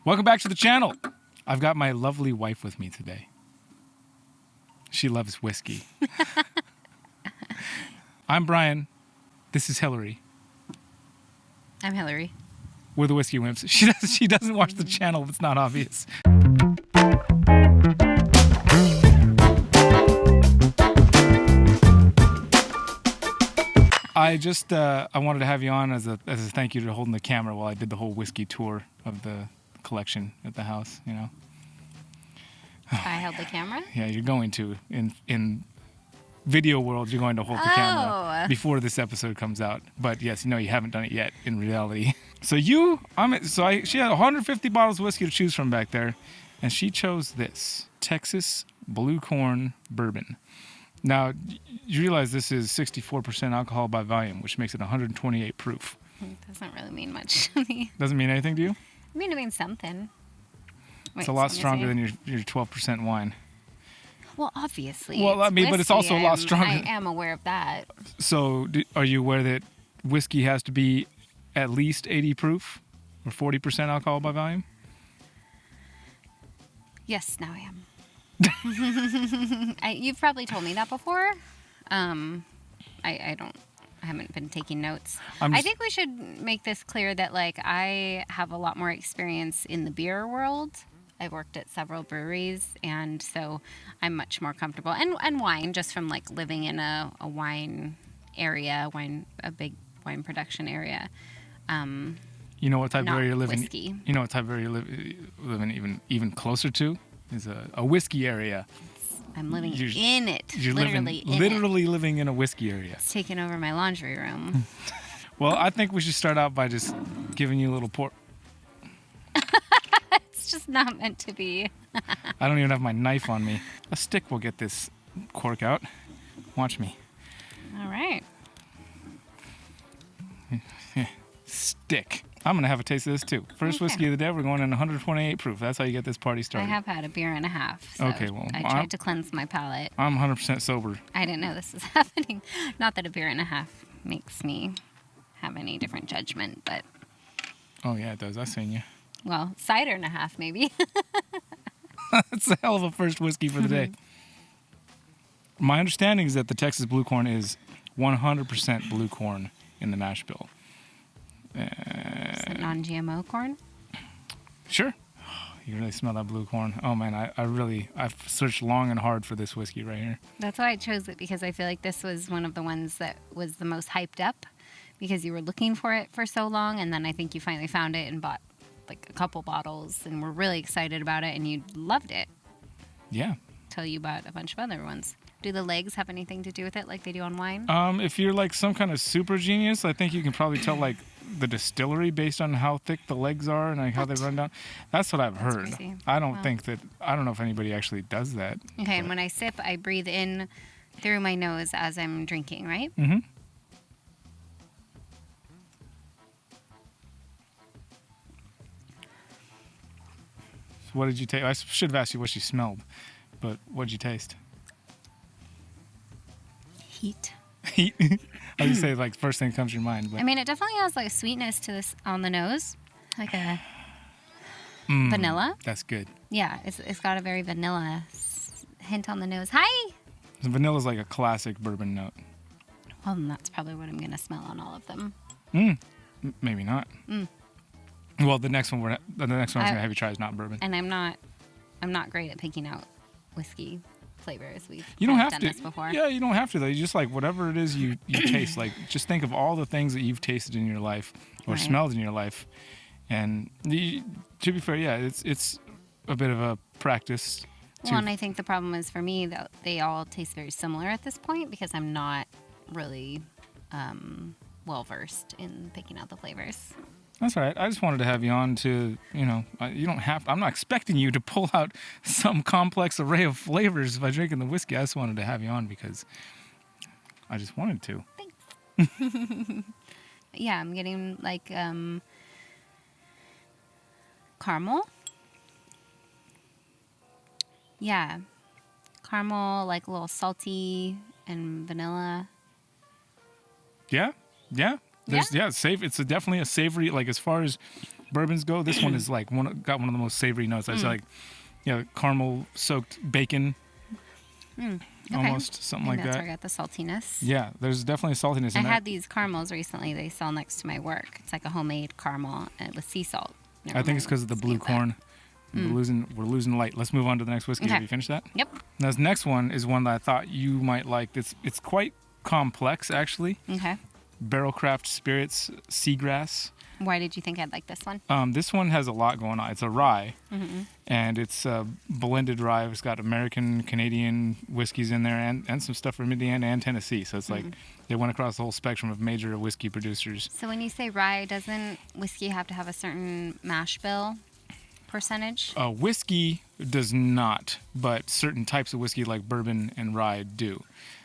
Welcome back to the channel. I've got my lovely wife with me today. She loves whiskey. I'm Brian. This is Hillary. I'm Hillary. We're the Whiskey Wimps. She doesn't watch the channel. It's not obvious. I wanted to have you on as a thank you to holding the camera while I did the whole whiskey tour of the collection at the house. You know. I held the camera? Yeah, you're going to in video world. You're going to hold the camera before this episode comes out. But yes, you haven't done it yet in reality. So she had 150 bottles of whiskey to choose from back there, and she chose this Texas Blue Corn Bourbon. Now, you realize this is 64% alcohol by volume, which makes it 128 proof. It doesn't really mean much to me. Doesn't mean anything to you? I mean, it means something. It's a lot stronger than your 12% wine. Well, obviously. Well, I mean, but it's also a lot stronger. I am aware of that. So, are you aware that whiskey has to be at least 80 proof or 40% alcohol by volume? Yes, now I am. You've probably told me that before. I haven't been taking notes. I think we should make this clear that I have a lot more experience in the beer world. I've worked at several breweries, and so I'm much more comfortable. And wine, just from living in a wine area, a big wine production area. You know what type of area you're living? Whiskey. You know what type of area you're living even closer to? Is a whiskey area. I'm living in it. You're literally living in a whiskey area. It's taking over my laundry room. Well, I think we should start out by just giving you a little pour. It's just not meant to be. I don't even have my knife on me. A stick will get this cork out. Watch me. All right. Stick. I'm going to have a taste of this, too. First whiskey of the day, we're going in 128 proof. That's how you get this party started. I have had a beer and a half. So okay, well, I tried to cleanse my palate. I'm 100% sober. I didn't know this was happening. Not that a beer and a half makes me have any different judgment, but... Oh, yeah, it does. I've seen you. Well, cider and a half, maybe. That's a hell of a first whiskey for the day. My understanding is that the Texas Blue Corn is 100% blue corn in the mash bill. Is it non-GMO corn? Sure. You really smell that blue corn. Oh, man, I've searched long and hard for this whiskey right here. That's why I chose it, because I feel like this was one of the ones that was the most hyped up, because you were looking for it for so long, and then I think you finally found it and bought a couple bottles and were really excited about it, and you loved it. Yeah. Till you bought a bunch of other ones. Do the legs have anything to do with it like they do on wine? If you're some kind of super genius, I think you can probably tell the distillery based on how thick the legs are and how they run down. That's what I've heard. Crazy. I don't know if anybody actually does that. Okay, and when I sip, I breathe in through my nose as I'm drinking, right? Mm-hmm. So what did you taste? I should have asked you what she smelled, but what did you taste? Heat. Heat? I would say first thing that comes to your mind. But. I mean, it definitely has a sweetness to this on the nose, like a vanilla. That's good. Yeah, it's got a very vanilla hint on the nose. Hi. Vanilla's like a classic bourbon note. Well, then that's probably what I'm gonna smell on all of them. Maybe not. Well, the next one I'm gonna have you try is not bourbon. And I'm not great at picking out whiskey flavors. You don't have done to. This before. Yeah, you don't have to though. You just whatever it is you taste. Just think of all the things that you've tasted in your life or smelled in your life, and to be fair, yeah, it's a bit of a practice. Well, and I think the problem is for me that they all taste very similar at this point because I'm not really well versed in picking out the flavors. That's all right. I just wanted to have you on to, you don't have, I'm not expecting you to pull out some complex array of flavors by drinking the whiskey. I just wanted to have you on because I just wanted to. Thanks. Yeah, I'm getting caramel. Yeah. Caramel, a little salty and vanilla. Yeah. Safe. It's definitely a savory, as far as bourbons go, this one is like got one of the most savory notes. I like, caramel soaked bacon. Okay. Almost something like that's that. Where I got the saltiness. Yeah, there's definitely saltiness in I that. had these caramels recently. They sell next to my work. It's like a homemade caramel with sea salt. I think it's because of the blue corn. We're losing light. Let's move on to the next whiskey. Okay. Have you finished that? Yep. Now, this next one is one that I thought you might like. It's quite complex, actually. Okay. Barrel Craft Spirits Seagrass. Why did you think I'd like this one? This one has a lot going on. It's a rye, and it's a blended rye. It's got American, Canadian whiskeys in there, and some stuff from Indiana and Tennessee. So it's like they went across the whole spectrum of major whiskey producers. So when you say rye, doesn't whiskey have to have a certain mash bill percentage? Whiskey does not, but certain types of whiskey like bourbon and rye do.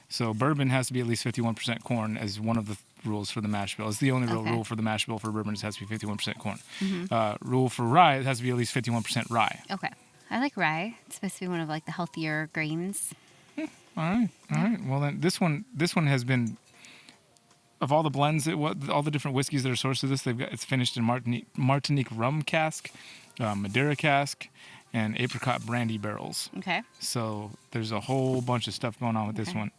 So bourbon has to be at least 51% corn as one of the rules for the mash bill. It's the only real rule for the mash bill for bourbon. It has to be 51% corn. Rule for rye, it has to be at least 51% rye. Okay. I like rye. It's supposed to be one of like the healthier grains. All right. Well, then this one has been, of all the blends, all the different whiskeys that are sourced to this, it's finished in Martinique rum cask, Madeira cask, and apricot brandy barrels. Okay. So there's a whole bunch of stuff going on with this one.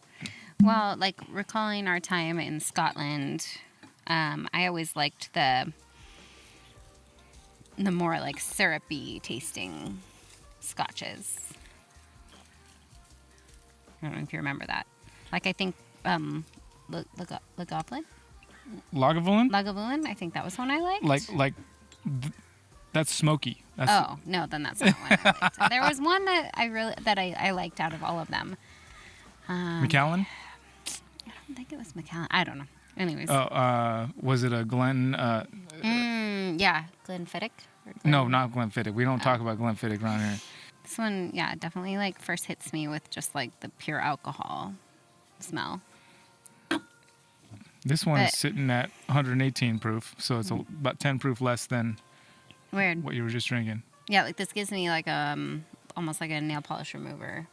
Well, like recalling our time in Scotland, I always liked the more like syrupy tasting scotches. I don't know if you remember that. Like I think Lagavulin? Lagavulin? I think that was one I liked. That's smoky. No, then that's not one I liked. There was one that I liked out of all of them. Macallan? I don't think it was Macallan. I don't know. Anyways. Was it a Glen? Yeah, Glenfiddich. No, not Glenfiddich. We don't talk about Glenfiddich around here. This one, yeah, definitely like first hits me with just like the pure alcohol smell. This one is sitting at 118 proof, so it's about 10 proof less than Weird. what you were just drinking. Yeah, like this gives me like almost like a nail polish remover.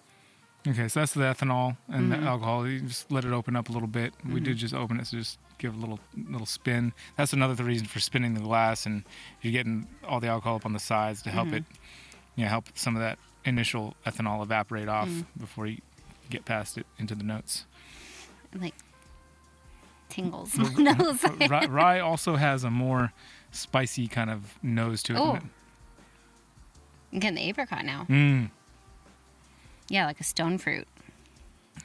Okay, so that's the ethanol and the alcohol. You just let it open up a little bit. We did just open it, so just give it a little spin. That's another reason for spinning the glass, and you're getting all the alcohol up on the sides to help it, help some of that initial ethanol evaporate off before you get past it into the notes. Like tingles my nose. Rye also has a more spicy kind of nose to it. Oh, I'm getting the apricot now. Yeah, like a stone fruit.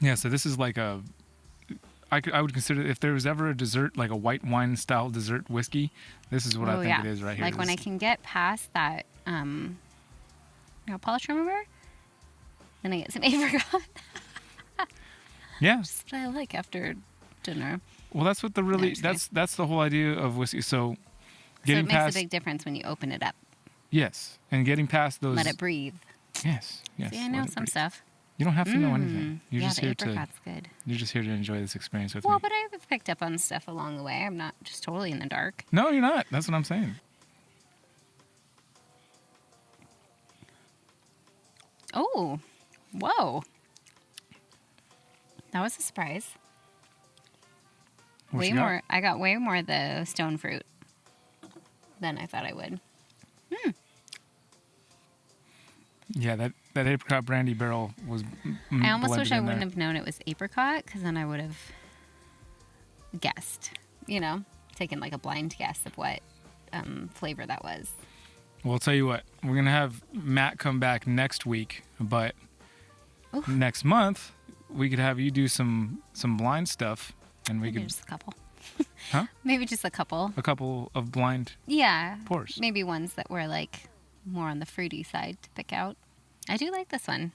Yeah, so this is like I would consider, if there was ever a dessert, like a white wine style dessert whiskey, this is what I think it is right here. Like when I can get past that polish remover, then I get some apricot. Yeah. That's what I like after dinner. Well, that's what that's the whole idea of whiskey. So it makes a big difference when you open it up. Yes, and getting past those. Let it breathe. Yes. See, I know some stuff. You don't have to know anything. You're just the here apricot's good. You're just here to enjoy this experience with me. Well, but I've picked up on stuff along the way. I'm not just totally in the dark. No, you're not. That's what I'm saying. Oh, whoa. That was a surprise. Way more. I got way more of the stone fruit than I thought I would. Yeah, that apricot brandy barrel was. I almost wish I wouldn't have known it was apricot, because then I would have guessed. Taken like a blind guess of what flavor that was. Well, I'll tell you what. We're gonna have Matt come back next week, but next month we could have you do some blind stuff, and we could just a couple. Huh? Maybe just a couple. A couple of blind. Yeah. Pours. Maybe ones that were like more on the fruity side to pick out. I do like this one.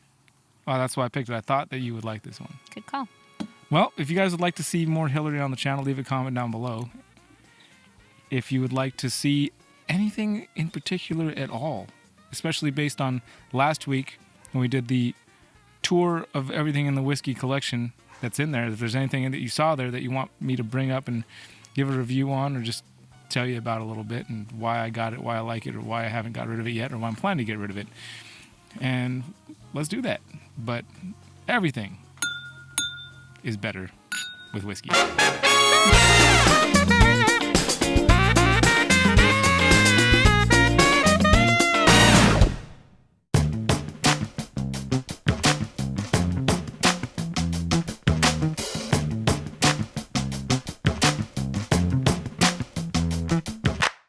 Well, that's why I picked it. I thought that you would like this one. Good call. Well, if you guys would like to see more Hillary on the channel, leave a comment down below. If you would like to see anything in particular at all, especially based on last week when we did the tour of everything in the whiskey collection that's in there, if there's anything that you saw there that you want me to bring up and give a review on, or just tell you about a little bit and why I got it, why I like it, or why I haven't got rid of it yet, or why I'm planning to get rid of it. And let's do that. But everything is better with whiskey.